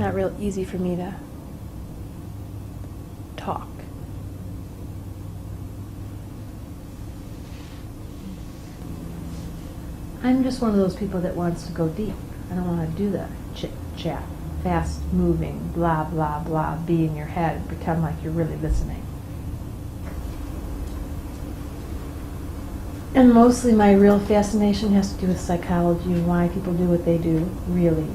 not real easy for me to talk. I'm just one of those people that wants to go deep. I don't want to do the chit-chat, fast-moving, blah, blah, blah, be in your head and pretend like you're really listening. And mostly my real fascination has to do with psychology and why people do what they do, really.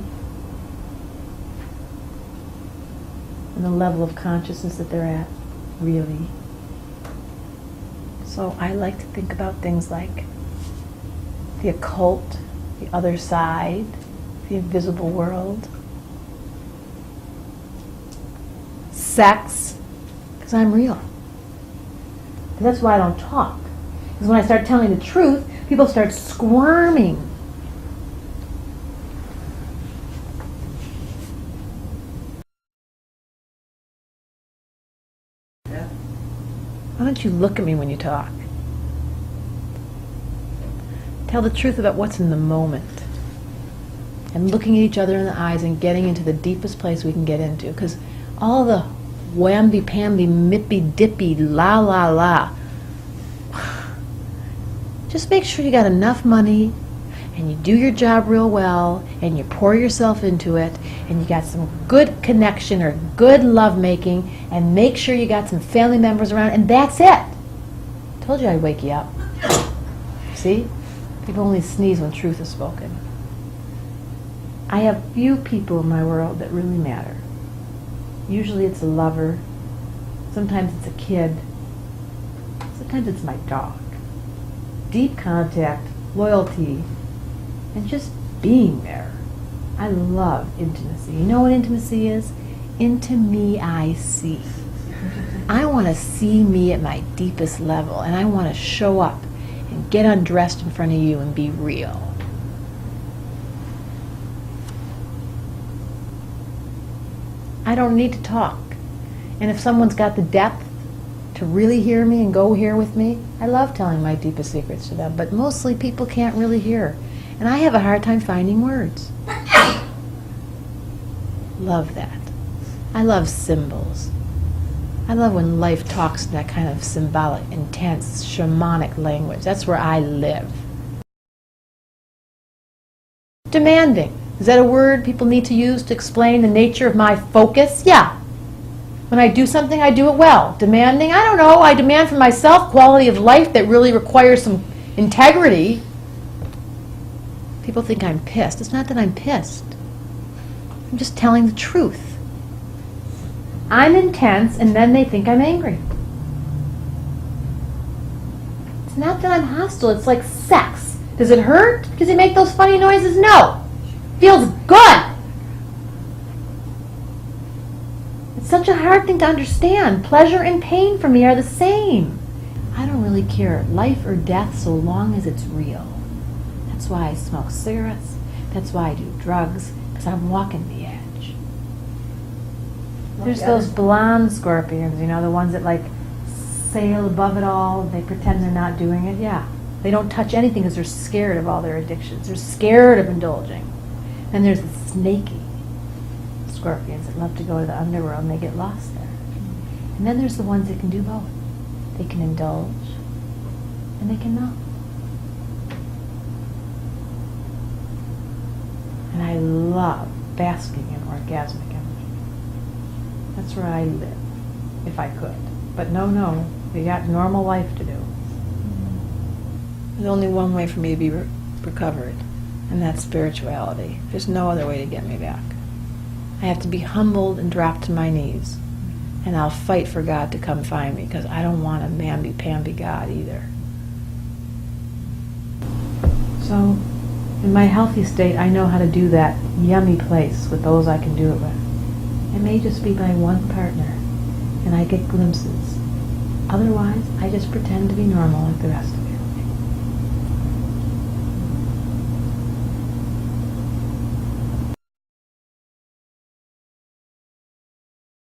And the level of consciousness that they're at, really. So I like to think about things like the occult, the other side, the invisible world, sex, because I'm real. That's why I don't talk. Because when I start telling the truth, people start squirming. Why don't you look at me when you talk? Tell the truth about what's in the moment. And looking at each other in the eyes and getting into the deepest place we can get into. Because all the whamby-pamby, mippy-dippy, la-la-la. Just make sure you got enough money and you do your job real well and you pour yourself into it and you got some good connection or good lovemaking and make sure you got some family members around and that's it. Told you I'd wake you up. See? People only sneeze when truth is spoken. I have few people in my world that really matter. Usually it's a lover. Sometimes it's a kid. Sometimes it's my dog. Deep contact, loyalty, and just being there. I love intimacy. You know what intimacy is? Into me I see. I want to see me at my deepest level, and I want to show up and get undressed in front of you and be real. I don't need to talk. And if someone's got the depth to really hear me and go here with me, I love telling my deepest secrets to them, but mostly people can't really hear. And I have a hard time finding words. Love that. I love symbols. I love when life talks in that kind of symbolic, intense, shamanic language. That's where I live. Demanding. Is that a word people need to use to explain the nature of my focus? Yeah. When I do something, I do it well. Demanding? I don't know. I demand for myself quality of life that really requires some integrity. People think I'm pissed. It's not that I'm pissed. I'm just telling the truth. I'm intense, and then they think I'm angry. It's not that I'm hostile. It's like sex. Does it hurt? Does it make those funny noises? No. Feels good. It's such a hard thing to understand. Pleasure and pain for me are the same. I don't really care, life or death, so long as it's real. That's why I smoke cigarettes. That's why I do drugs, because I'm walking the edge. There's those blonde scorpions, you know, the ones that like sail above it all. They pretend they're not doing it. Yeah. They don't touch anything because they're scared of all their addictions. They're scared of indulging. And there's the snaky scorpions that love to go to the underworld and they get lost there. And then there's the ones that can do both. They can indulge and they cannot. And I love basking in orgasmic energy. That's where I live, if I could. But no, we got normal life to do. There's only one way for me to be recovered, and that's spirituality. There's no other way to get me back. I have to be humbled and drop to my knees, and I'll fight for God to come find me, because I don't want a mamby-pamby God either. So, in my healthy state, I know how to do that yummy place with those I can do it with. It may just be my one partner, and I get glimpses. Otherwise, I just pretend to be normal like the rest of them.